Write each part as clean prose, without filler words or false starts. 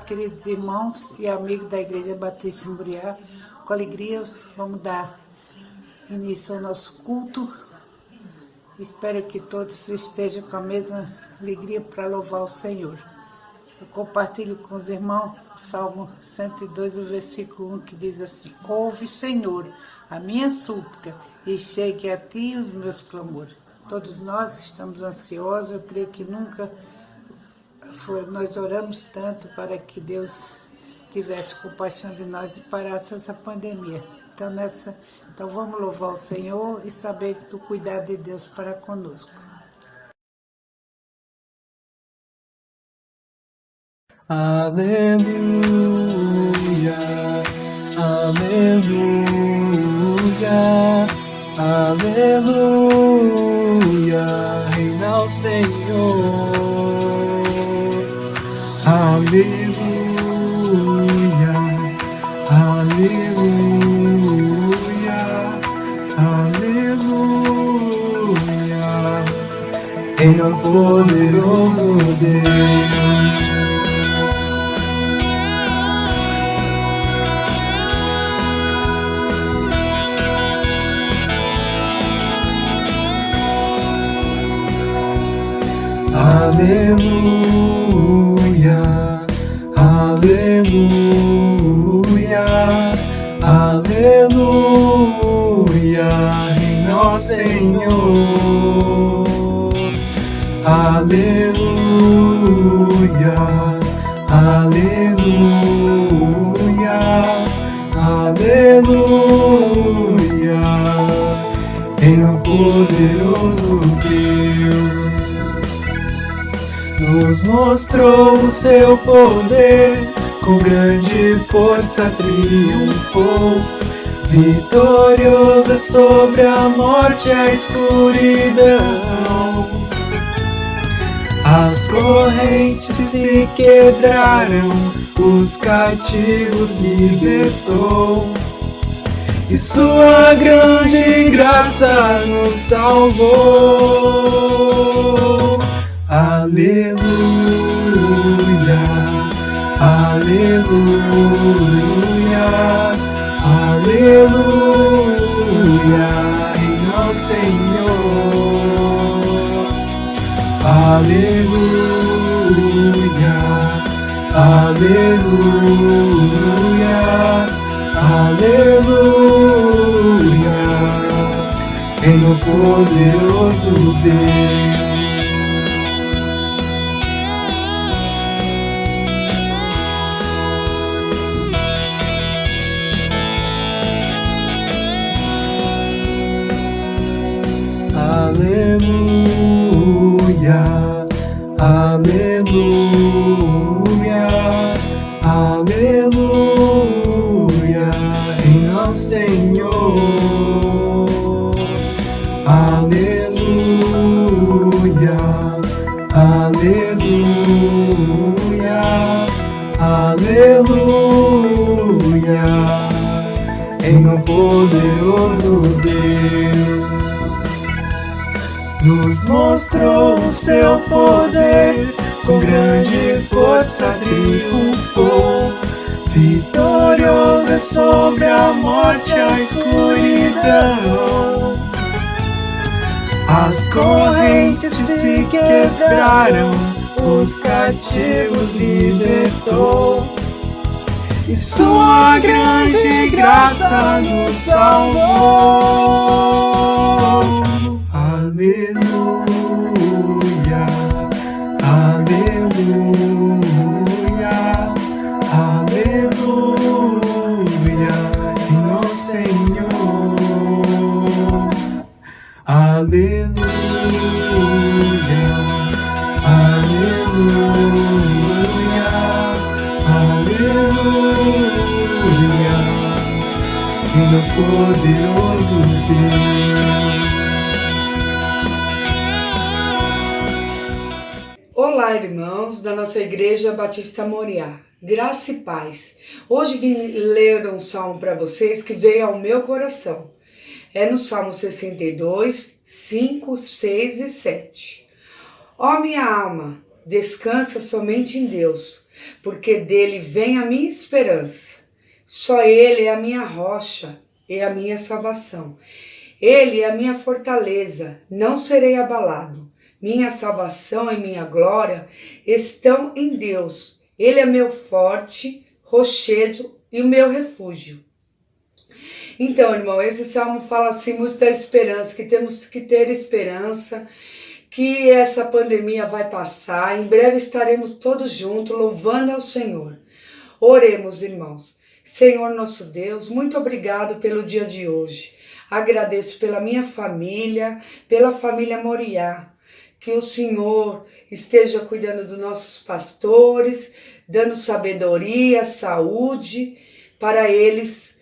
queridos irmãos e amigos da Igreja Batista em Muriá. Com alegria, vamos dar início ao nosso culto. Espero que todos estejam com a mesma alegria para louvar o Senhor. Eu compartilho com os irmãos o Salmo 102, o versículo 1, que diz assim: Ouve, Senhor, a minha súplica, e chegue a ti os meus clamores. Todos nós estamos ansiosos, eu creio que nunca nós oramos tanto para que Deus tivesse compaixão de nós e parasse essa pandemia. Então vamos louvar o Senhor e saber do cuidado de Deus para conosco. Aleluia, aleluia, aleluia, reina o Senhor. Aleluia, aleluia, aleluia, em o poderoso Deus. Aleluia, aleluia, aleluia, reina o Senhor. Aleluia, aleluia, aleluia, em o poderoso Deus. Nos mostrou o seu poder, com grande força triunfou, vitorioso sobre a morte e a escuridão. As correntes se quebraram, os cativos libertou, e sua grande graça nos salvou. Aleluia, aleluia, aleluia, reina o Senhor. Aleluia, aleluia, aleluia, em o poderoso Deus. Aleluia, aleluia, aleluia, em o Senhor. Aleluia, aleluia, aleluia, em o poderoso Deus. Nos mostrou o seu poder, com grande força triunfou, vitorioso sobre a morte e a escuridão. As correntes se quebraram, os cativos libertou, e sua grande graça nos salvou. Aleluia, aleluia, aleluia, em o Senhor. Aleluia, aleluia, aleluia, em o poderoso Deus. Olá, irmãos da nossa Igreja Batista Moriá, graça e paz. Hoje vim ler um salmo para vocês que veio ao meu coração. É no Salmo 62, 5, 6 e 7. Ó minha alma, descansa somente em Deus, porque dele vem a minha esperança. Só ele é a minha rocha e a minha salvação. Ele é a minha fortaleza, não serei abalado. Minha salvação e minha glória estão em Deus. Ele é meu forte rochedo e o meu refúgio. Então, irmão, esse salmo fala assim muito da esperança, que temos que ter esperança, que essa pandemia vai passar, em breve estaremos todos juntos louvando ao Senhor. Oremos, irmãos. Senhor nosso Deus, muito obrigado pelo dia de hoje. Agradeço pela minha família, pela família Moriá. Que o Senhor esteja cuidando dos nossos pastores, dando sabedoria, saúde para eles.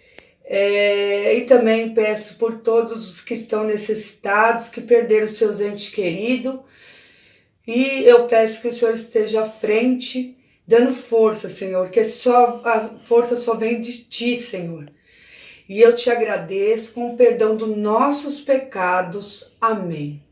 E também peço por todos os que estão necessitados, que perderam seus entes queridos. E eu peço que o Senhor esteja à frente, dando força, Senhor, que a força só vem de Ti, Senhor. E eu te agradeço com o perdão dos nossos pecados. Amém.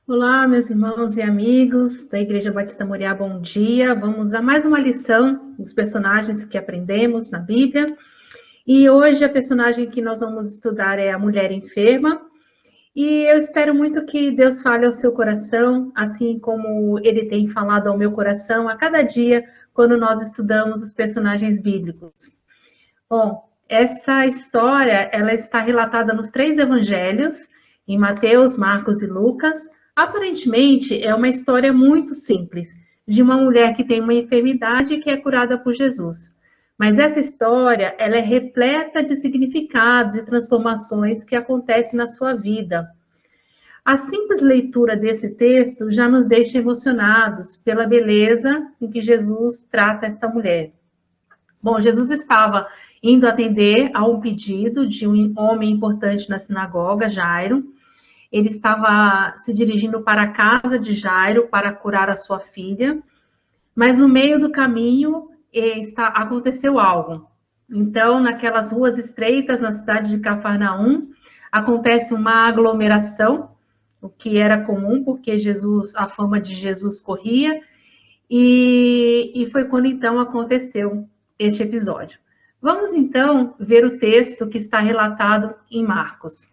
Olá, meus irmãos e amigos da Igreja Batista Moriá, bom dia. Vamos a mais uma lição dos personagens que aprendemos na Bíblia. E hoje a personagem que nós vamos estudar é a mulher enferma. E eu espero muito que Deus fale ao seu coração, assim como Ele tem falado ao meu coração a cada dia, quando nós estudamos os personagens bíblicos. Bom, essa história, ela está relatada nos 3 evangelhos, em Mateus, Marcos e Lucas. Aparentemente, é uma história muito simples, de uma mulher que tem uma enfermidade e que é curada por Jesus. Mas essa história, ela é repleta de significados e transformações que acontecem na sua vida. A simples leitura desse texto já nos deixa emocionados pela beleza em que Jesus trata esta mulher. Bom, Jesus estava indo atender a um pedido de um homem importante na sinagoga, Jairo. Ele estava se dirigindo para a casa de Jairo para curar a sua filha, mas no meio do caminho aconteceu algo. Então, naquelas ruas estreitas na cidade de Cafarnaum, acontece uma aglomeração, o que era comum, porque a fama de Jesus corria, e foi quando então aconteceu este episódio. Vamos então ver o texto que está relatado em Marcos.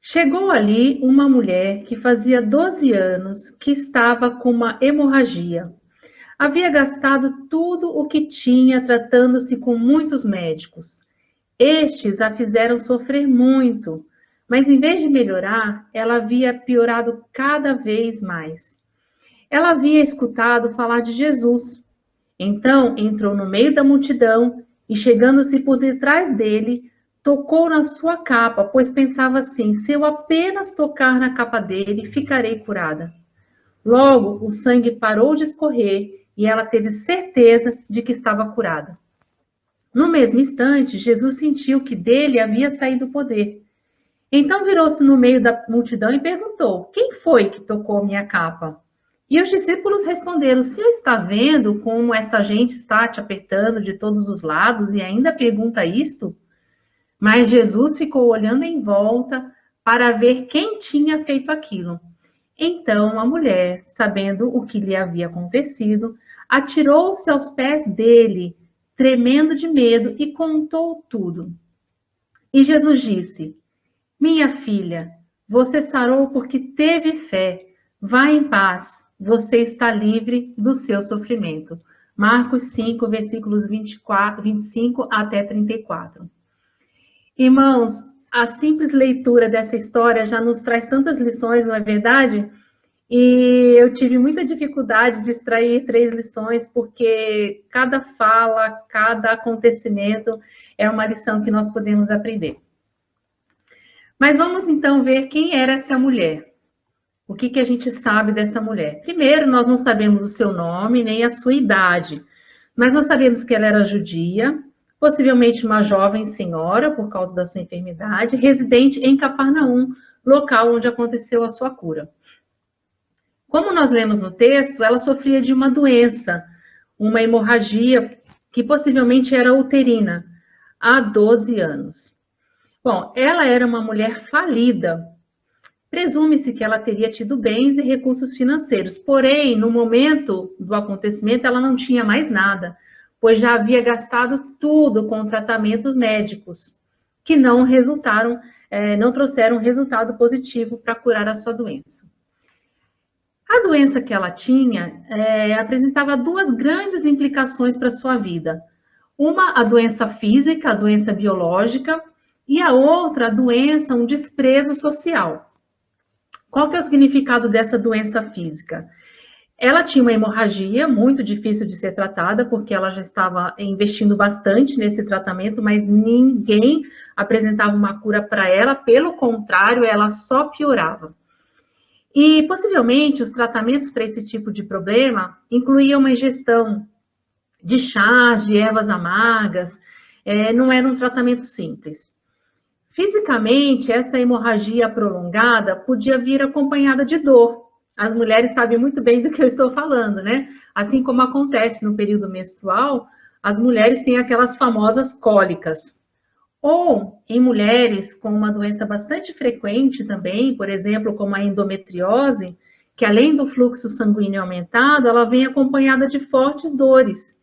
Chegou ali uma mulher que fazia 12 anos que estava com uma hemorragia. Havia gastado tudo o que tinha, tratando-se com muitos médicos. Estes a fizeram sofrer muito, mas em vez de melhorar, ela havia piorado cada vez mais. Ela havia escutado falar de Jesus. Então entrou no meio da multidão e, chegando-se por detrás dele, tocou na sua capa, pois pensava assim: se eu apenas tocar na capa dele, ficarei curada. Logo, o sangue parou de escorrer e ela teve certeza de que estava curada. No mesmo instante, Jesus sentiu que dele havia saído o poder. Então virou-se no meio da multidão e perguntou: quem foi que tocou minha capa? E os discípulos responderam: o senhor está vendo como essa gente está te apertando de todos os lados e ainda pergunta isto? Mas Jesus ficou olhando em volta para ver quem tinha feito aquilo. Então a mulher, sabendo o que lhe havia acontecido, atirou-se aos pés dele, tremendo de medo, e contou tudo. E Jesus disse: minha filha, você sarou porque teve fé. Vá em paz, você está livre do seu sofrimento. Marcos 5, versículos 25 até 34. Irmãos, a simples leitura dessa história já nos traz tantas lições, não é verdade? E eu tive muita dificuldade de extrair 3 lições, porque cada fala, cada acontecimento é uma lição que nós podemos aprender. Mas vamos então ver quem era essa mulher. O que a gente sabe dessa mulher? Primeiro, nós não sabemos o seu nome nem a sua idade, mas nós sabemos que ela era judia, possivelmente uma jovem senhora por causa da sua enfermidade, residente em Cafarnaum, local onde aconteceu a sua cura. Como nós lemos no texto, ela sofria de uma doença, uma hemorragia que possivelmente era uterina, há 12 anos. Bom, ela era uma mulher falida. Presume-se que ela teria tido bens e recursos financeiros, porém, no momento do acontecimento, ela não tinha mais nada, pois já havia gastado tudo com tratamentos médicos, que não trouxeram resultado positivo para curar a sua doença. A doença que ela tinha apresentava 2 grandes implicações para a sua vida. Uma, a doença física, a doença biológica, e a outra, a doença, um desprezo social. Qual que é o significado dessa doença física? Ela tinha uma hemorragia muito difícil de ser tratada, porque ela já estava investindo bastante nesse tratamento, mas ninguém apresentava uma cura para ela, pelo contrário, ela só piorava. E, possivelmente, os tratamentos para esse tipo de problema incluíam uma ingestão de chás, de ervas amargas, não era um tratamento simples. Fisicamente, essa hemorragia prolongada podia vir acompanhada de dor. As mulheres sabem muito bem do que eu estou falando, né? Assim como acontece no período menstrual, as mulheres têm aquelas famosas cólicas. Ou em mulheres com uma doença bastante frequente também, por exemplo, como a endometriose, que além do fluxo sanguíneo aumentado, ela vem acompanhada de fortes dores.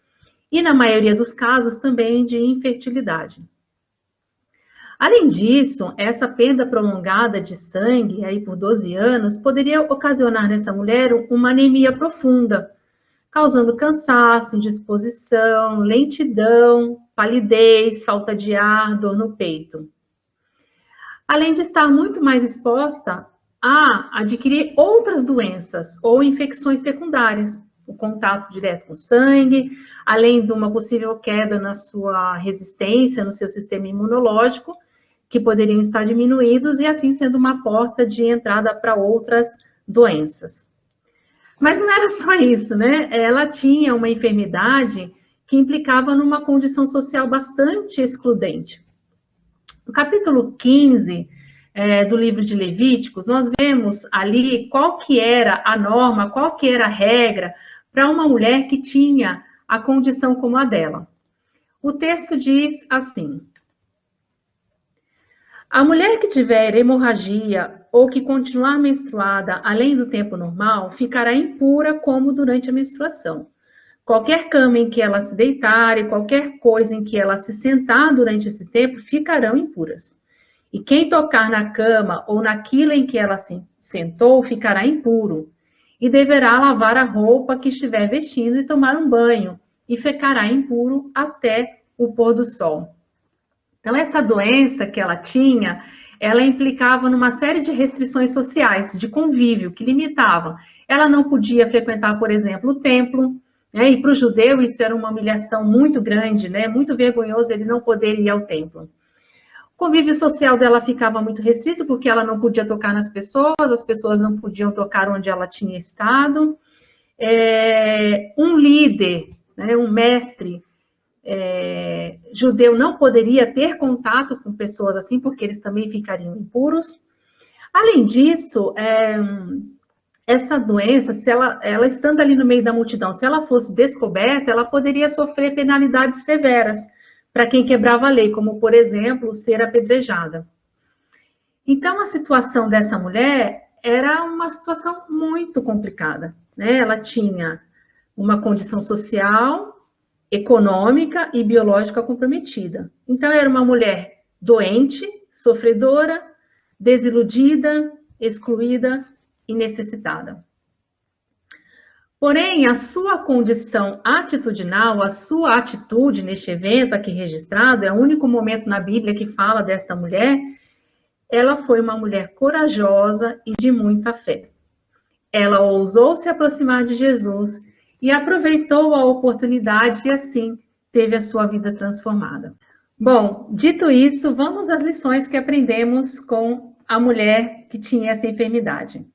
E na maioria dos casos também de infertilidade. Além disso, essa perda prolongada de sangue aí por 12 anos poderia ocasionar nessa mulher uma anemia profunda, causando cansaço, indisposição, lentidão, palidez, falta de ar, dor no peito. Além de estar muito mais exposta a adquirir outras doenças ou infecções secundárias, o contato direto com o sangue, além de uma possível queda na sua resistência, no seu sistema imunológico, que poderiam estar diminuídos e assim sendo uma porta de entrada para outras doenças. Mas não era só isso, né? Ela tinha uma enfermidade que implicava numa condição social bastante excludente. No capítulo 15 do livro de Levíticos, nós vemos ali qual que era a norma, qual que era a regra para uma mulher que tinha a condição como a dela. O texto diz assim: a mulher que tiver hemorragia ou que continuar menstruada além do tempo normal, ficará impura como durante a menstruação. Qualquer cama em que ela se deitar e qualquer coisa em que ela se sentar durante esse tempo ficarão impuras. E quem tocar na cama ou naquilo em que ela se sentou ficará impuro. e deverá lavar a roupa que estiver vestindo e tomar um banho, e ficará impuro até o pôr do sol. Então, essa doença que ela tinha, ela implicava numa série de restrições sociais, de convívio, que limitavam. Ela não podia frequentar, por exemplo, o templo, né? E para o judeu isso era uma humilhação muito grande, né? Muito vergonhoso ele não poder ir ao templo. O convívio social dela ficava muito restrito, porque ela não podia tocar nas pessoas, as pessoas não podiam tocar onde ela tinha estado. Um líder, né? Um mestre, judeu não poderia ter contato com pessoas assim, porque eles também ficariam impuros. Além disso, essa doença, se ela estando ali no meio da multidão, se ela fosse descoberta, ela poderia sofrer penalidades severas para quem quebrava a lei, como, por exemplo, ser apedrejada. Então, a situação dessa mulher era uma situação muito complicada, né? Ela tinha uma condição social, econômica e biológica comprometida. Então, era uma mulher doente, sofredora, desiludida, excluída e necessitada. Porém, a sua condição atitudinal, a sua atitude neste evento aqui registrado, é o único momento na Bíblia que fala desta mulher, ela foi uma mulher corajosa e de muita fé. Ela ousou se aproximar de Jesus e aproveitou a oportunidade e assim teve a sua vida transformada. Bom, dito isso, vamos às lições que aprendemos com a mulher que tinha essa enfermidade.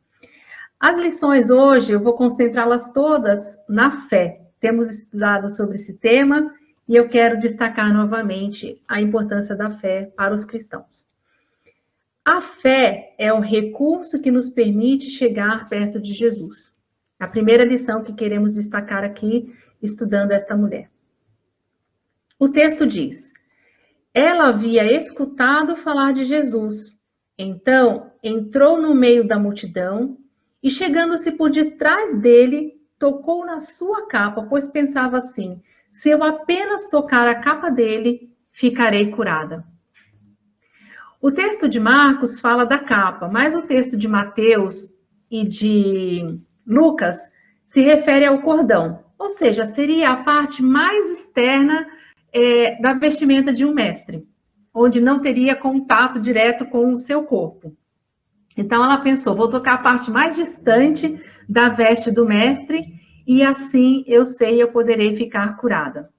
As lições hoje, eu vou concentrá-las todas na fé. Temos estudado sobre esse tema e eu quero destacar novamente a importância da fé para os cristãos. A fé é o recurso que nos permite chegar perto de Jesus. A primeira lição que queremos destacar aqui, estudando esta mulher. O texto diz: ela havia escutado falar de Jesus, então entrou no meio da multidão e, chegando-se por detrás dele, tocou na sua capa, pois pensava assim: se eu apenas tocar a capa dele, ficarei curada. O texto de Marcos fala da capa, mas o texto de Mateus e de Lucas se refere ao cordão, ou seja, seria a parte mais externa da vestimenta de um mestre, onde não teria contato direto com o seu corpo. Então ela pensou, vou tocar a parte mais distante da veste do mestre e assim eu sei, eu poderei ficar curada.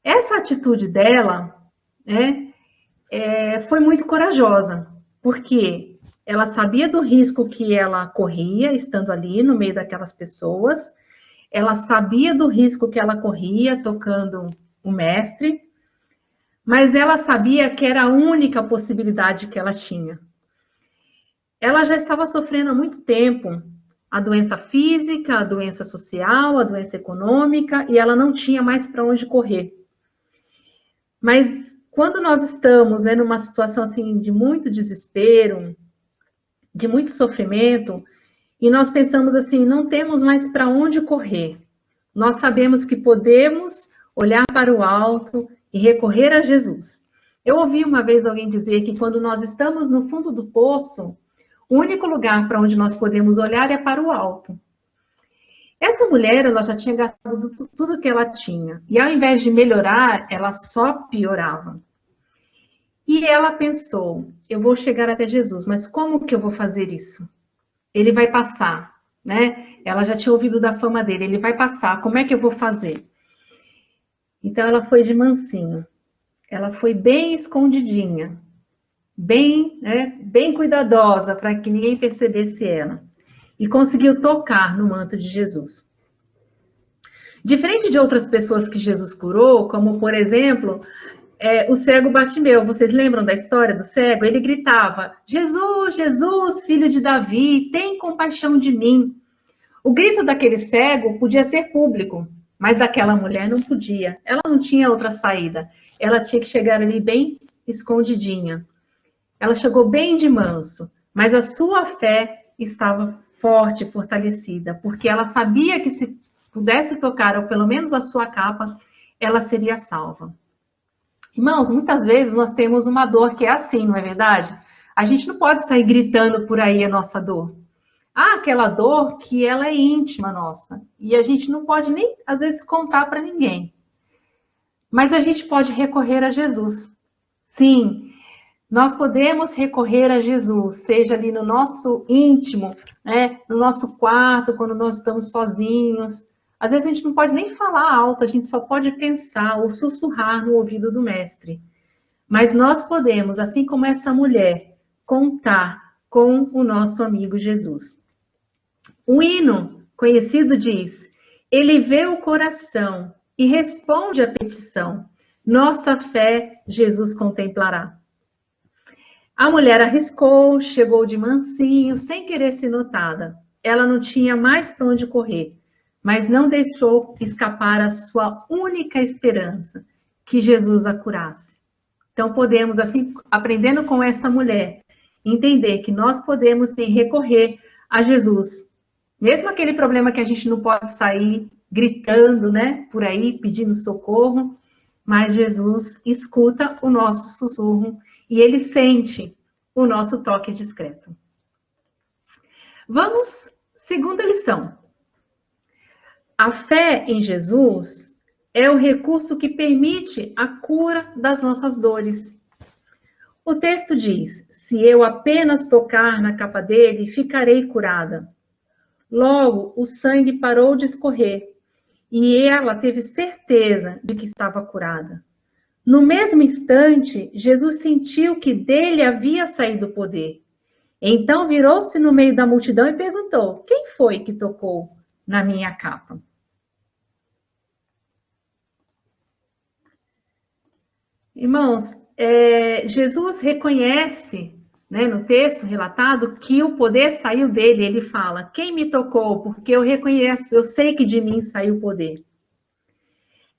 Essa atitude dela, foi muito corajosa, porque ela sabia do risco que ela corria estando ali no meio daquelas pessoas, ela sabia do risco que ela corria tocando o mestre, mas ela sabia que era a única possibilidade que ela tinha. Ela já estava sofrendo há muito tempo a doença física, a doença social, a doença econômica, e ela não tinha mais para onde correr. Mas quando nós estamos numa situação assim de muito desespero, de muito sofrimento, e nós pensamos assim, não temos mais para onde correr. Nós sabemos que podemos olhar para o alto e recorrer a Jesus. Eu ouvi uma vez alguém dizer que quando nós estamos no fundo do poço, o único lugar para onde nós podemos olhar é para o alto. Essa mulher, ela já tinha gastado tudo que ela tinha. E ao invés de melhorar, ela só piorava. E ela pensou, eu vou chegar até Jesus, mas como que eu vou fazer isso? Ele vai passar, né? Ela já tinha ouvido da fama dele, ele vai passar, como é que eu vou fazer? Então ela foi de mansinho. Ela foi bem escondidinha. Bem cuidadosa para que ninguém percebesse ela. E conseguiu tocar no manto de Jesus. Diferente de outras pessoas que Jesus curou, como por exemplo, o cego Bartimeu. Vocês lembram da história do cego? Ele gritava, Jesus, Jesus, filho de Davi, tem compaixão de mim. O grito daquele cego podia ser público, mas daquela mulher não podia. Ela não tinha outra saída. Ela tinha que chegar ali bem escondidinha. Ela chegou bem de manso, mas a sua fé estava forte, fortalecida, porque ela sabia que se pudesse tocar, ou pelo menos a sua capa, ela seria salva. Irmãos, muitas vezes nós temos uma dor que é assim, não é verdade? A gente não pode sair gritando por aí a nossa dor. há aquela dor que ela é íntima nossa e a gente não pode nem, às vezes, contar para ninguém. Mas a gente pode recorrer a Jesus. Sim, nós podemos recorrer a Jesus, seja ali no nosso íntimo, né, no nosso quarto, quando nós estamos sozinhos. Às vezes a gente não pode nem falar alto, a gente só pode pensar ou sussurrar no ouvido do Mestre. Mas nós podemos, assim como essa mulher, contar com o nosso amigo Jesus. Um hino conhecido diz: ele vê o coração e responde à petição. Nossa fé Jesus contemplará. A mulher arriscou, chegou de mansinho, sem querer ser notada. Ela não tinha mais para onde correr, mas não deixou escapar a sua única esperança, que Jesus a curasse. Então podemos, assim, aprendendo com esta mulher, entender que nós podemos sim recorrer a Jesus. Mesmo aquele problema que a gente não pode sair gritando, né, por aí, pedindo socorro, mas Jesus escuta o nosso sussurro e ele sente o nosso toque discreto. Vamos, segunda lição. A fé em Jesus é o recurso que permite a cura das nossas dores. O texto diz: se eu apenas tocar na capa dele, ficarei curada. Logo, o sangue parou de escorrer e ela teve certeza de que estava curada. No mesmo instante, Jesus sentiu que dele havia saído o poder. Então virou-se no meio da multidão e perguntou: quem foi que tocou na minha capa? Irmãos, Jesus reconhece, né, no texto relatado, que o poder saiu dele. Ele fala: quem me tocou? Porque eu reconheço, eu sei que de mim saiu o poder.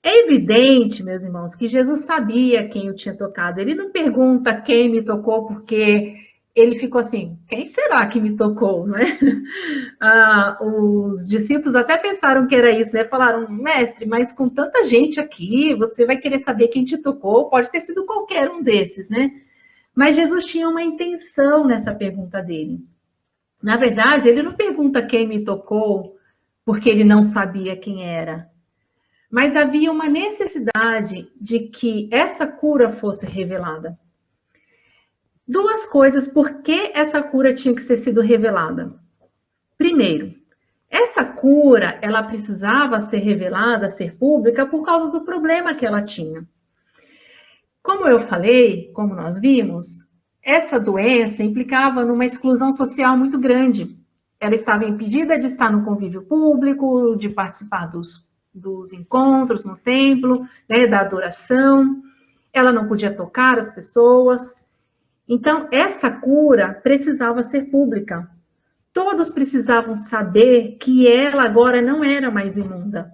É evidente, meus irmãos, que Jesus sabia quem o tinha tocado. Ele não pergunta quem me tocou, porque ele ficou assim: quem será que me tocou, não é? Os discípulos até pensaram que era isso, né? Falaram: mestre, mas com tanta gente aqui, você vai querer saber quem te tocou? Pode ter sido qualquer um desses, né? Mas Jesus tinha uma intenção nessa pergunta dele. Na verdade, ele não pergunta quem me tocou porque ele não sabia quem era. Mas havia uma necessidade de que essa cura fosse revelada. Duas coisas, por que essa cura tinha que ser sido revelada? Primeiro, essa cura, ela precisava ser revelada, ser pública, por causa do problema que ela tinha. Como eu falei, como nós vimos, essa doença implicava numa exclusão social muito grande. Ela estava impedida de estar no convívio público, de participar dos encontros no templo, né, da adoração. Ela não podia tocar as pessoas. Então, essa cura precisava ser pública. Todos precisavam saber que ela agora não era mais imunda.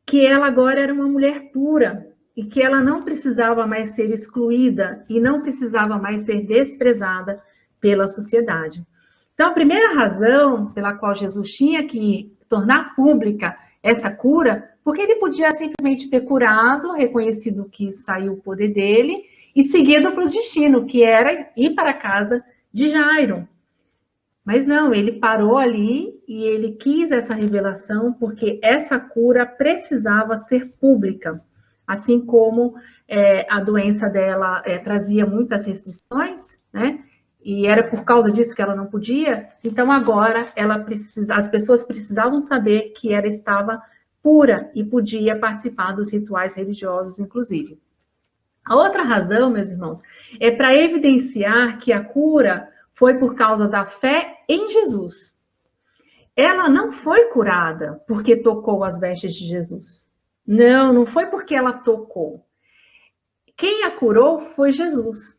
Que ela agora era uma mulher pura. E que ela não precisava mais ser excluída e não precisava mais ser desprezada pela sociedade. Então, a primeira razão pela qual Jesus tinha que tornar pública essa cura, porque ele podia simplesmente ter curado, reconhecido que saiu o poder dele e seguido para o destino, que era ir para a casa de Jairo. Mas não, ele parou ali e ele quis essa revelação porque essa cura precisava ser pública. Assim como a doença dela trazia muitas restrições, né? E era por causa disso que ela não podia, então agora as pessoas precisavam saber que ela estava pura e podia participar dos rituais religiosos, inclusive. A outra razão, meus irmãos, é para evidenciar que a cura foi por causa da fé em Jesus. Ela não foi curada porque tocou as vestes de Jesus. Não, não foi porque ela tocou. Quem a curou foi Jesus.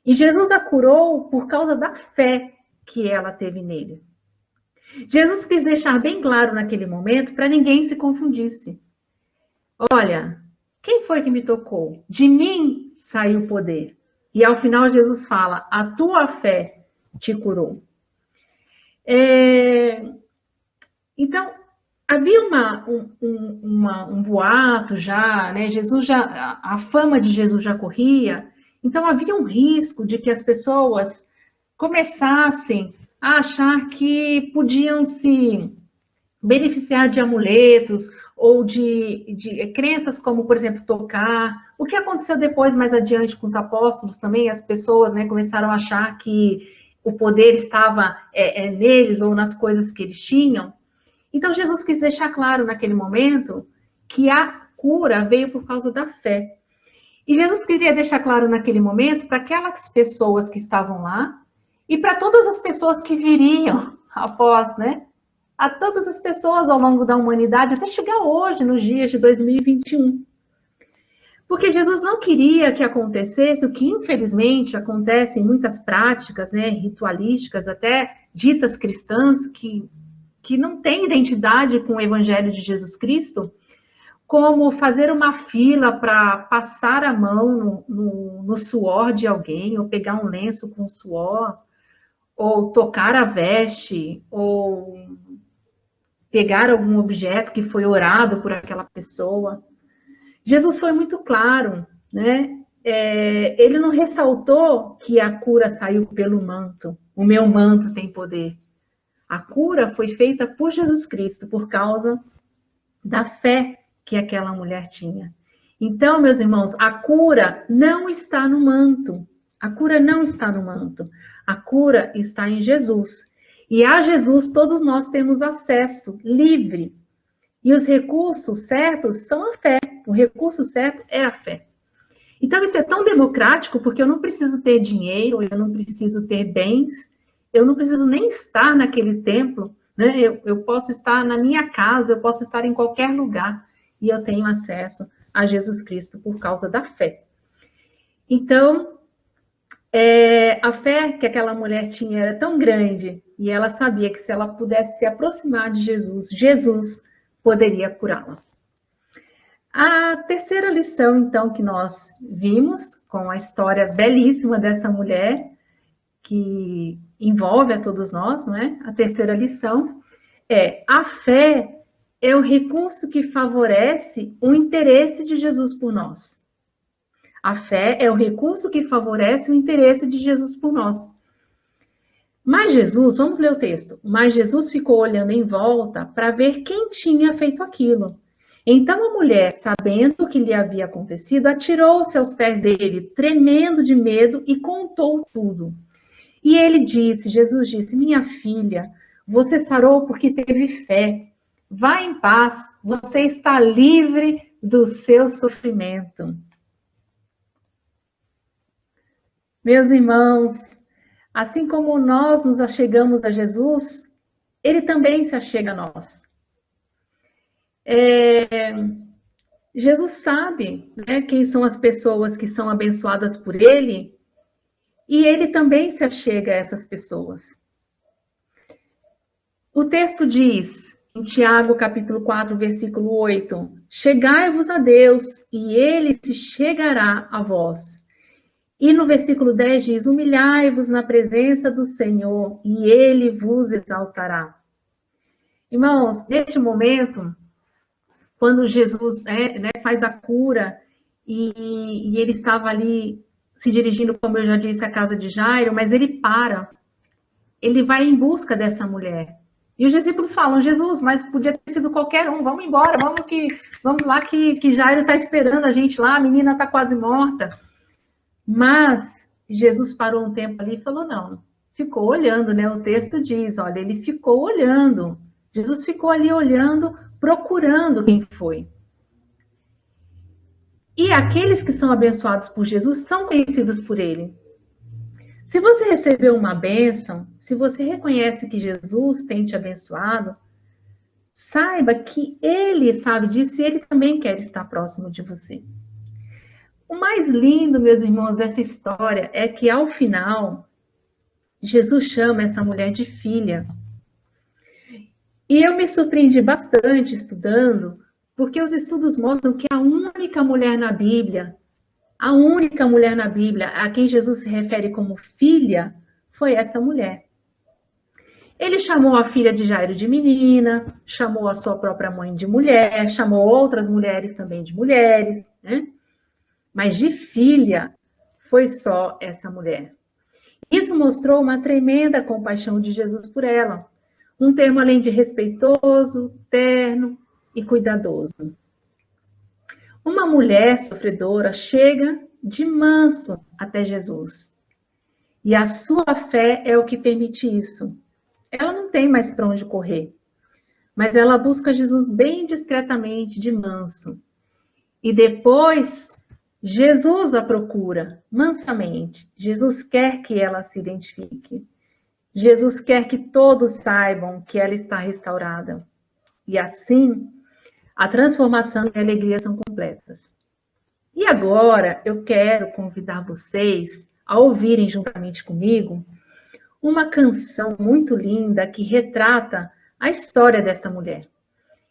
E Jesus a curou por causa da fé que ela teve nele. Jesus quis deixar bem claro naquele momento para ninguém se confundisse. Olha, quem foi que me tocou? De mim saiu o poder. E ao final Jesus fala: a tua fé te curou. Então, havia um boato já, né? A fama de Jesus já corria. Então, havia um risco de que as pessoas começassem a achar que podiam se beneficiar de amuletos ou de crenças como, por exemplo, tocar. O que aconteceu depois, mais adiante, com os apóstolos também, as pessoas, né, começaram a achar que o poder estava neles ou nas coisas que eles tinham. Então, Jesus quis deixar claro naquele momento que a cura veio por causa da fé. E Jesus queria deixar claro naquele momento para aquelas pessoas que estavam lá e para todas as pessoas que viriam após, né? A todas as pessoas ao longo da humanidade, até chegar hoje, nos dias de 2021. Porque Jesus não queria que acontecesse o que, infelizmente, acontece em muitas práticas, né, ritualísticas, até ditas cristãs, que não têm identidade com o Evangelho de Jesus Cristo, como fazer uma fila para passar a mão no suor de alguém, ou pegar um lenço com suor, ou tocar a veste, ou pegar algum objeto que foi orado por aquela pessoa. Jesus foi muito claro, né? Ele não ressaltou que a cura saiu pelo manto. O meu manto tem poder. A cura foi feita por Jesus Cristo, por causa da fé que aquela mulher tinha. Então, meus irmãos, a cura não está no manto. A cura não está no manto. A cura está em Jesus. E a Jesus todos nós temos acesso livre. E os recursos certos são a fé. O recurso certo é a fé. Então, isso é tão democrático porque eu não preciso ter dinheiro, eu não preciso ter bens, eu não preciso nem estar naquele templo, né? Eu posso estar na minha casa, eu posso estar em qualquer lugar e eu tenho acesso a Jesus Cristo por causa da fé. Então, a fé que aquela mulher tinha era tão grande e ela sabia que se ela pudesse se aproximar de Jesus, Jesus poderia curá-la. A terceira lição, então, que nós vimos, com a história belíssima dessa mulher, que envolve a todos nós, não é? A terceira lição a fé é o recurso que favorece o interesse de Jesus por nós. A fé é o recurso que favorece o interesse de Jesus por nós. Mas Jesus, vamos ler o texto, mas Jesus ficou olhando em volta para ver quem tinha feito aquilo. Então a mulher, sabendo o que lhe havia acontecido, atirou-se aos pés dele, tremendo de medo, e contou tudo. E Jesus disse, minha filha, você sarou porque teve fé. Vá em paz, você está livre do seu sofrimento. Meus irmãos, assim como nós nos achegamos a Jesus, ele também se achega a nós. Jesus sabe, né, quem são as pessoas que são abençoadas por ele, e ele também se achega a essas pessoas. O texto diz, em Tiago, capítulo 4, versículo 8, chegai-vos a Deus, e ele se chegará a vós. E no versículo 10 diz, humilhai-vos na presença do Senhor, e ele vos exaltará. Irmãos, neste momento, quando Jesus faz a cura, e ele estava ali se dirigindo, como eu já disse, à casa de Jairo, mas ele para. Ele vai em busca dessa mulher. E os discípulos falam, Jesus, mas podia ter sido qualquer um, vamos embora, vamos lá que Jairo está esperando a gente lá, a menina está quase morta. Mas Jesus parou um tempo ali e falou, não, ficou olhando, né? O texto diz, olha, ele ficou olhando. Jesus ficou ali olhando, procurando quem foi. E aqueles que são abençoados por Jesus são conhecidos por ele. Se você recebeu uma bênção, se você reconhece que Jesus tem te abençoado, saiba que ele sabe disso e ele também quer estar próximo de você. O mais lindo, meus irmãos, dessa história é que, ao final, Jesus chama essa mulher de filha. E eu me surpreendi bastante estudando, porque os estudos mostram que a única mulher na Bíblia a quem Jesus se refere como filha, foi essa mulher. Ele chamou a filha de Jairo de menina, chamou a sua própria mãe de mulher, chamou outras mulheres também de mulheres, né? Mas de filha foi só essa mulher. Isso mostrou uma tremenda compaixão de Jesus por ela. Um termo além de respeitoso, terno e cuidadoso. Uma mulher sofredora chega de manso até Jesus. E a sua fé é o que permite isso. Ela não tem mais para onde correr, mas ela busca Jesus bem discretamente, de manso. E depois, Jesus a procura mansamente. Jesus quer que ela se identifique. Jesus quer que todos saibam que ela está restaurada. E assim, a transformação e a alegria são completas. E agora, eu quero convidar vocês a ouvirem juntamente comigo uma canção muito linda que retrata a história dessa mulher.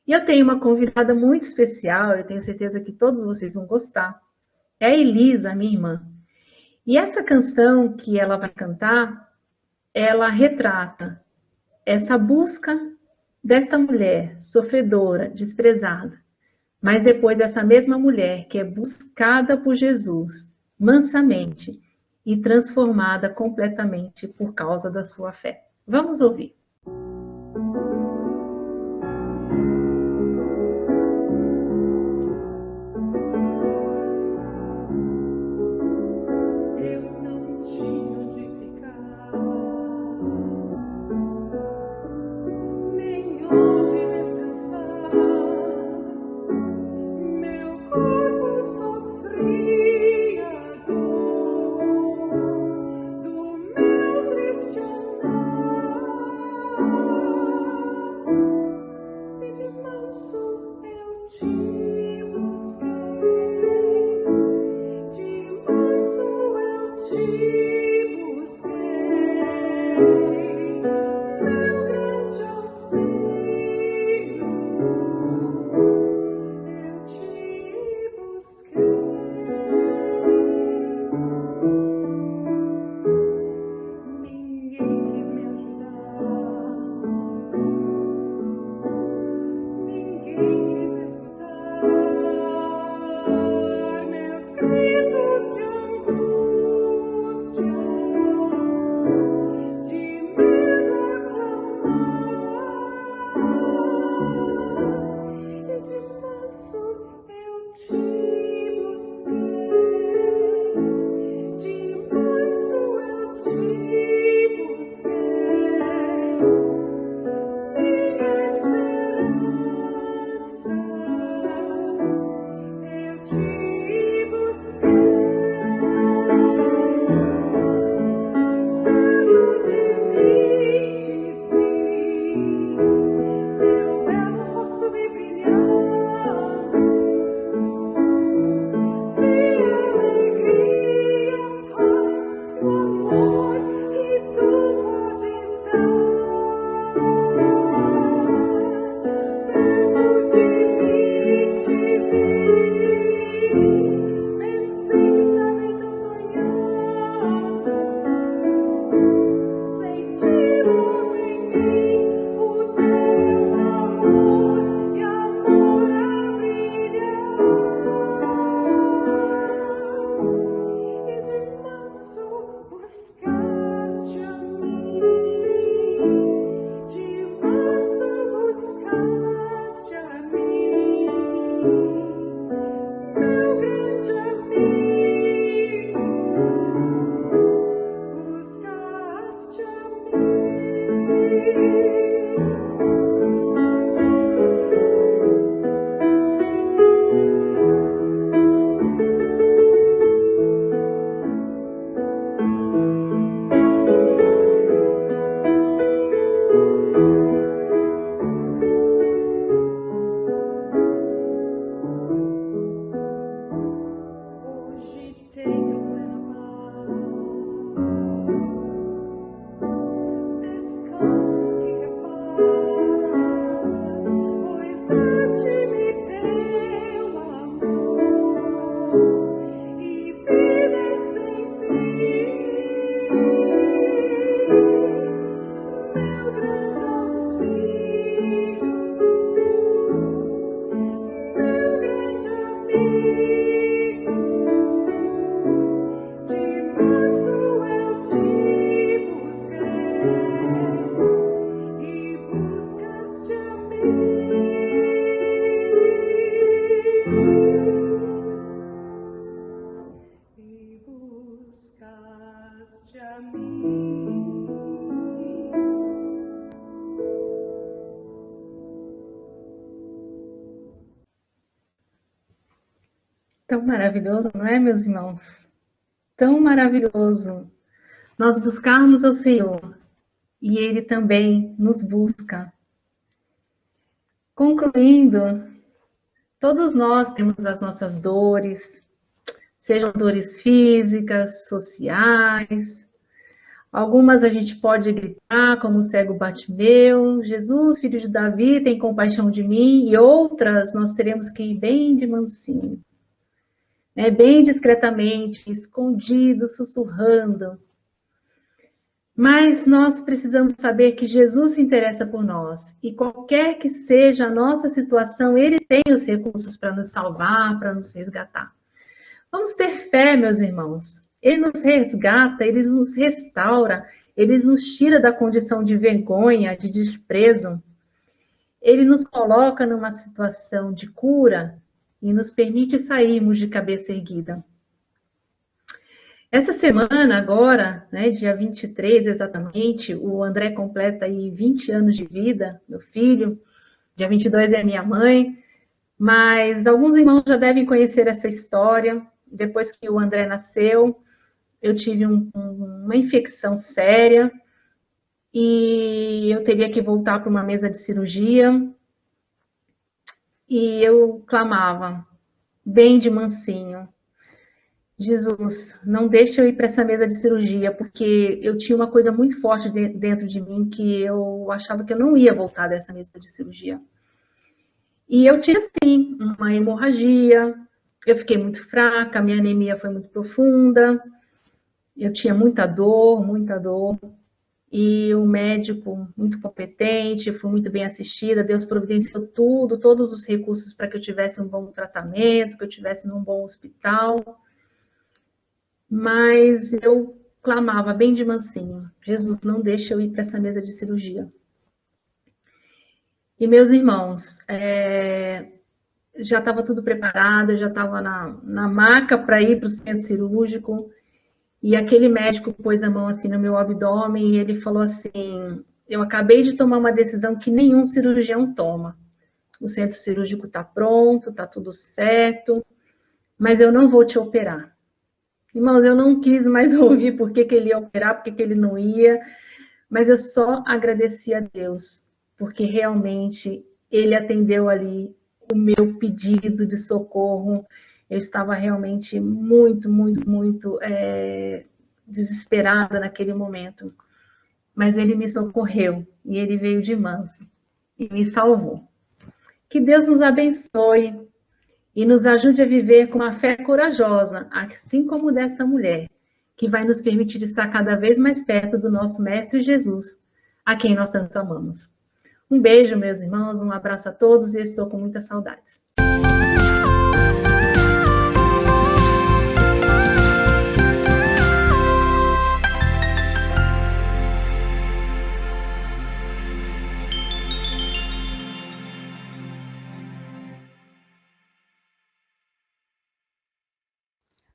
E eu tenho uma convidada muito especial, eu tenho certeza que todos vocês vão gostar. É a Elisa, minha irmã. E essa canção que ela vai cantar, ela retrata essa busca desta mulher sofredora, desprezada. Mas depois essa mesma mulher que é buscada por Jesus mansamente e transformada completamente por causa da sua fé. Vamos ouvir. Tão maravilhoso, não é, meus irmãos? Tão maravilhoso nós buscarmos ao Senhor e Ele também nos busca. Concluindo, todos nós temos as nossas dores, sejam dores físicas, sociais. Algumas a gente pode gritar, como o cego Bartimeu, Jesus, filho de Davi, tem compaixão de mim. E outras nós teremos que ir bem de mansinho, né? Bem discretamente, escondido, sussurrando. Mas nós precisamos saber que Jesus se interessa por nós. E qualquer que seja a nossa situação, Ele tem os recursos para nos salvar, para nos resgatar. Vamos ter fé, meus irmãos. Ele nos resgata, Ele nos restaura, Ele nos tira da condição de vergonha, de desprezo. Ele nos coloca numa situação de cura e nos permite sairmos de cabeça erguida. Essa semana agora, né, dia 23 exatamente, o André completa aí 20 anos de vida, meu filho. Dia 22 é a minha mãe. Mas alguns irmãos já devem conhecer essa história. Depois que o André nasceu, eu tive uma infecção séria e eu teria que voltar para uma mesa de cirurgia. E eu clamava, bem de mansinho, Jesus, não deixa eu ir para essa mesa de cirurgia, porque eu tinha uma coisa muito forte dentro de mim que eu achava que eu não ia voltar dessa mesa de cirurgia. E eu tive, sim, uma hemorragia, eu fiquei muito fraca, minha anemia foi muito profunda, eu tinha muita dor, e o médico muito competente, fui muito bem assistida, Deus providenciou tudo, todos os recursos para que eu tivesse um bom tratamento, que eu tivesse num bom hospital. Mas eu clamava bem de mansinho, Jesus, não deixa eu ir para essa mesa de cirurgia. E meus irmãos, já estava tudo preparado, eu já estava na maca para ir para o centro cirúrgico, e aquele médico pôs a mão assim no meu abdômen e ele falou assim, eu acabei de tomar uma decisão que nenhum cirurgião toma. O centro cirúrgico está pronto, está tudo certo, mas eu não vou te operar. Irmãos, eu não quis mais ouvir por que ele ia operar, por que ele não ia, mas eu só agradeci a Deus, porque realmente Ele atendeu ali o meu pedido de socorro. Eu estava realmente muito desesperada naquele momento, mas Ele me socorreu e Ele veio de manso e me salvou. Que Deus nos abençoe e nos ajude a viver com uma fé corajosa, assim como dessa mulher, que vai nos permitir estar cada vez mais perto do nosso Mestre Jesus, a quem nós tanto amamos. Um beijo, meus irmãos, um abraço a todos e eu estou com muitas saudades.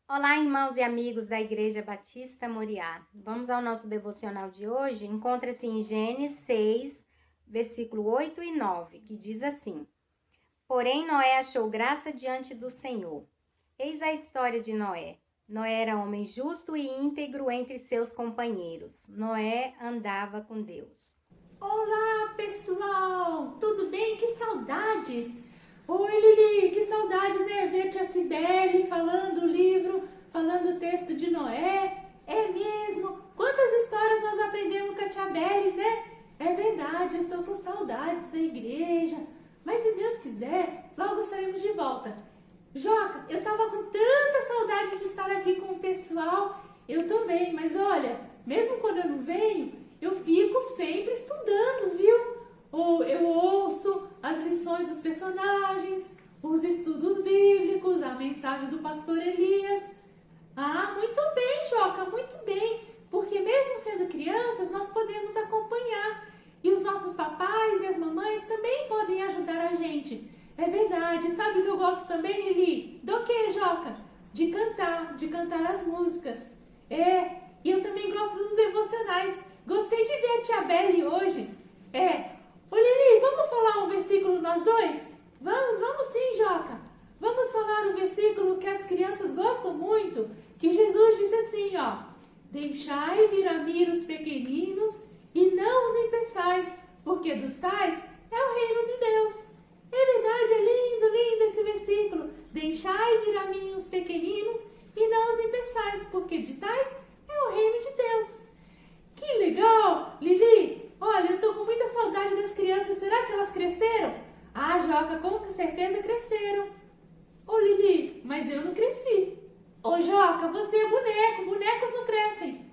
Olá, irmãos e amigos da Igreja Batista Moriá. Vamos ao nosso devocional de hoje. Encontra-se em Gênesis 6, versículo 8 e 9, que diz assim: Porém, Noé achou graça diante do Senhor. Eis a história de Noé. Noé era homem justo e íntegro entre seus companheiros. Noé andava com Deus. Olá, pessoal! Tudo bem? Que saudades! Oi, Lili, que saudades, né? Ver Tia Cibele falando o livro, falando o texto de Noé. É mesmo? Quantas histórias nós aprendemos com a Tia Beli, né? É verdade, eu estou com saudades da igreja. Mas se Deus quiser, logo estaremos de volta. Joca, eu tava com tanta saudade de estar aqui com o pessoal. Eu também, mas olha, mesmo quando eu não venho, eu fico sempre estudando, viu? Ou eu ouço as lições dos personagens, os estudos bíblicos, a mensagem do pastor Elias. Ah, muito bem, Joca, muito bem. Porque mesmo sendo crianças, nós podemos acompanhar. E os nossos papais e as mamães também podem ajudar a gente. É verdade. Sabe o que eu gosto também, Lili? Do que, Joca? De cantar as músicas. E eu também gosto dos devocionais. Gostei de ver a tia Belle hoje. Ô Lili, vamos falar um versículo nós dois? Vamos sim, Joca. Vamos falar um versículo que as crianças gostam muito, que Jesus disse assim, ó: deixai vir a mim os pequeninos e não os impeçais, porque dos tais é o reino de Deus. É verdade, é lindo, lindo esse versículo. Deixai vir a mim os pequeninos e não os impeçais, porque de tais é o reino de Deus. Que legal! Lili, olha, eu tô com muita saudade das crianças. Será que elas cresceram? Ah, Joca, com certeza cresceram. Ô Lili, mas eu não cresci. Ô Joca, você é boneco. Bonecos não crescem.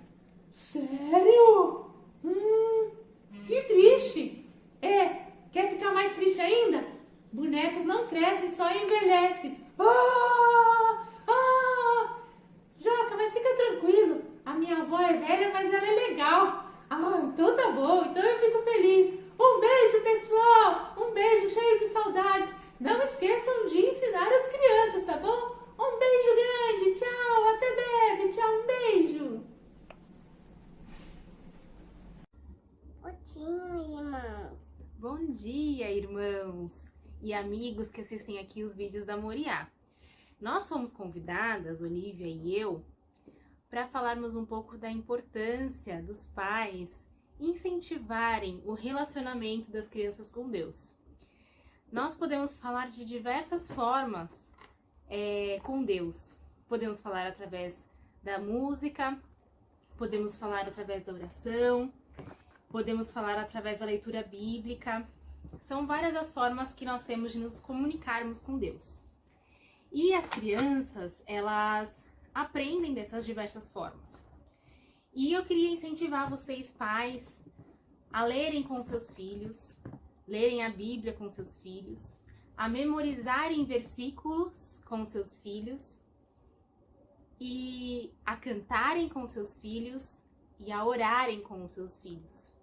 Sério? Que triste. Quer ficar mais triste ainda? Bonecos não crescem, só envelhecem. Joca, mas fica tranquilo. A minha avó é velha, mas ela é legal. Então tá bom, então eu fico feliz. Um beijo, pessoal. Um beijo cheio de saudades. Não esqueçam de ensinar as crianças, tá bom? Um beijo grande. Tchau, até breve. Tchau, um beijo. Irmãos. Bom dia, irmãos e amigos que assistem aqui os vídeos da Moriá. Nós fomos convidadas, Olivia e eu, para falarmos um pouco da importância dos pais incentivarem o relacionamento das crianças com Deus. Nós podemos falar de diversas formas com Deus. Podemos falar através da música, podemos falar através da oração, podemos falar através da leitura bíblica. São várias as formas que nós temos de nos comunicarmos com Deus. E as crianças, elas aprendem dessas diversas formas. E eu queria incentivar vocês, pais, a lerem com seus filhos, lerem a Bíblia com seus filhos, a memorizarem versículos com seus filhos e a cantarem com seus filhos e a orarem com os seus filhos.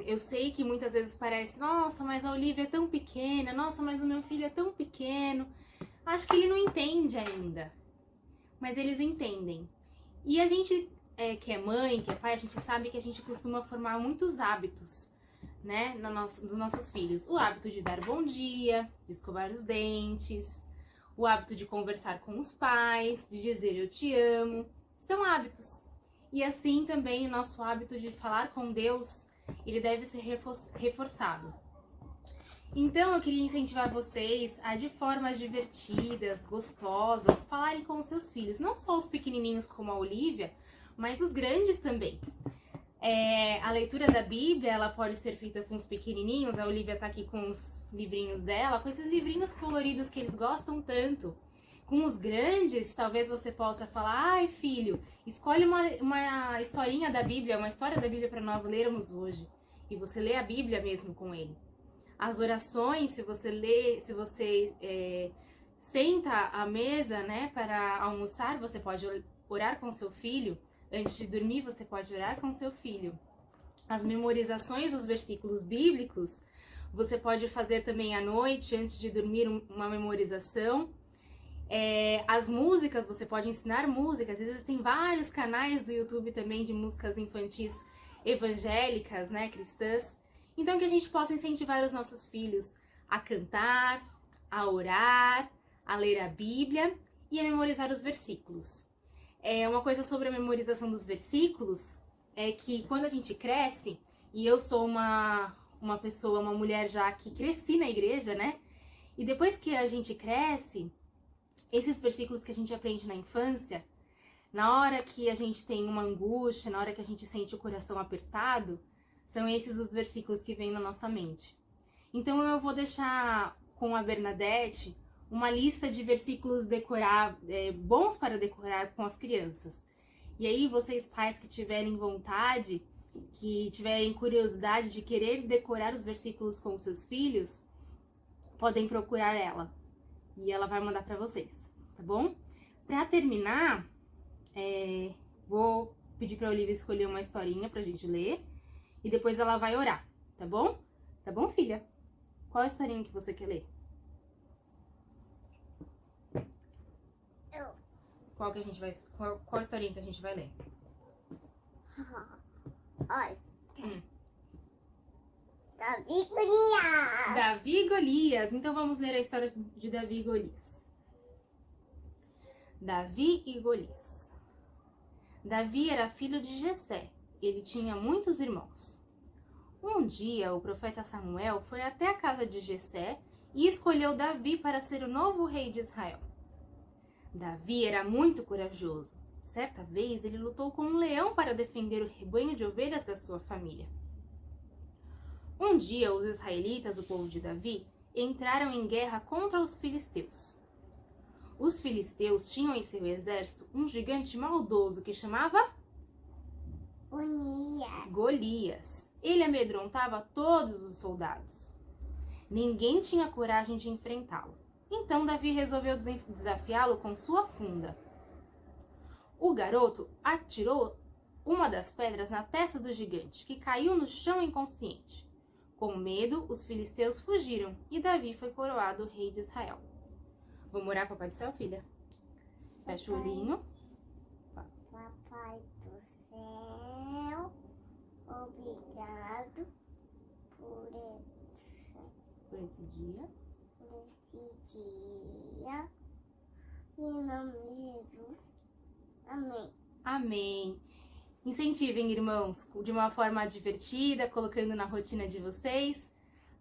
Eu sei que muitas vezes parece, nossa, mas a Olivia é tão pequena, nossa, mas o meu filho é tão pequeno. Acho que ele não entende ainda, mas eles entendem. E a gente que é mãe, que é pai, a gente sabe que a gente costuma formar muitos hábitos, né, dos nossos filhos. O hábito de dar bom dia, de escovar os dentes, o hábito de conversar com os pais, de dizer eu te amo, são hábitos. E assim também o nosso hábito de falar com Deus, ele deve ser reforçado. Então eu queria incentivar vocês a, de formas divertidas, gostosas, falarem com os seus filhos, não só os pequenininhos como a Olivia, mas os grandes também. A leitura da Bíblia, ela pode ser feita com os pequenininhos. A Olivia tá aqui com os livrinhos dela, com esses livrinhos coloridos que eles gostam tanto. Com os grandes, talvez você possa falar, ai filho, escolhe uma historinha da Bíblia, uma história da Bíblia para nós lermos hoje. E você lê a Bíblia mesmo com ele. As orações, se você senta à mesa, né, para almoçar, você pode orar com seu filho. Antes de dormir, você pode orar com seu filho. As memorizações dos versículos bíblicos, você pode fazer também à noite, antes de dormir, uma memorização. As músicas, você pode ensinar músicas. Existem vários canais do YouTube também de músicas infantis evangélicas, né, cristãs. Então que a gente possa incentivar os nossos filhos a cantar, a orar, a ler a Bíblia e a memorizar os versículos. Uma coisa sobre a memorização dos versículos é que quando a gente cresce, e eu sou uma mulher já que cresci na igreja, né? E depois que a gente cresce, esses versículos que a gente aprende na infância, na hora que a gente tem uma angústia, na hora que a gente sente o coração apertado, são esses os versículos que vêm na nossa mente. Então eu vou deixar com a Bernadette uma lista de versículos bons para decorar com as crianças. E aí vocês pais que tiverem vontade, que tiverem curiosidade de querer decorar os versículos com os seus filhos, podem procurar ela. E ela vai mandar para vocês, tá bom? Para terminar, vou pedir para a Olivia escolher uma historinha pra gente ler. E depois ela vai orar, tá bom? Tá bom, filha? Qual a historinha que você quer ler? Qual que a gente vai, qual historinha que a gente vai ler? Olha. Hum. Davi e Golias. Davi e Golias. Então vamos ler a história de Davi e Golias. Davi e Golias. Davi era filho de Jessé. Ele tinha muitos irmãos. Um dia, o profeta Samuel foi até a casa de Jessé e escolheu Davi para ser o novo rei de Israel. Davi era muito corajoso. Certa vez, ele lutou com um leão para defender o rebanho de ovelhas da sua família. Um dia, os israelitas, o povo de Davi, entraram em guerra contra os filisteus. Os filisteus tinham em seu exército um gigante maldoso que chamava Golias. Ele amedrontava todos os soldados. Ninguém tinha coragem de enfrentá-lo. Então Davi resolveu desafiá-lo com sua funda. O garoto atirou uma das pedras na testa do gigante, que caiu no chão inconsciente. Com medo, os filisteus fugiram e Davi foi coroado rei de Israel. Vamos orar, Papai do Céu, filha? Fecha o olhinho. Papai do céu, obrigado por Por esse dia. Em nome de Jesus. Amém. Amém. Incentivem, irmãos, de uma forma divertida, colocando na rotina de vocês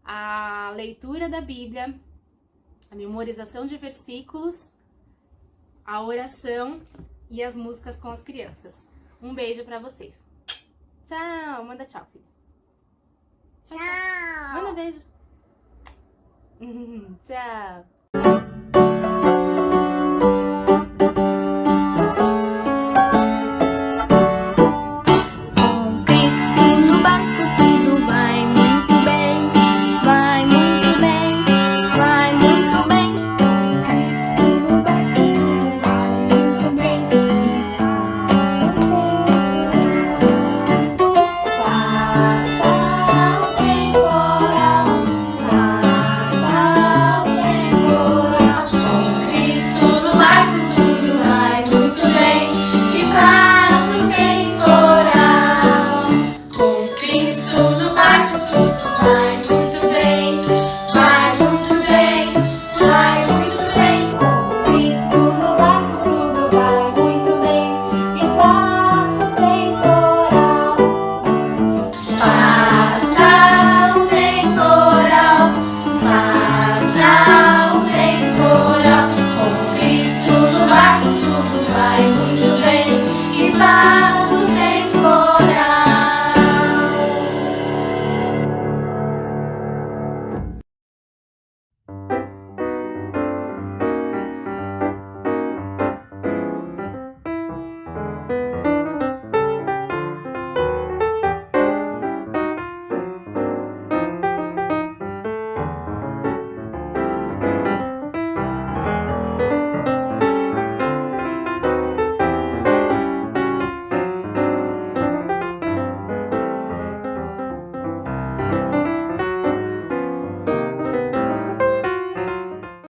a leitura da Bíblia, a memorização de versículos, a oração e as músicas com as crianças. Um beijo pra vocês. Tchau. Manda tchau, filha. Tchau. Manda beijo. Tchau.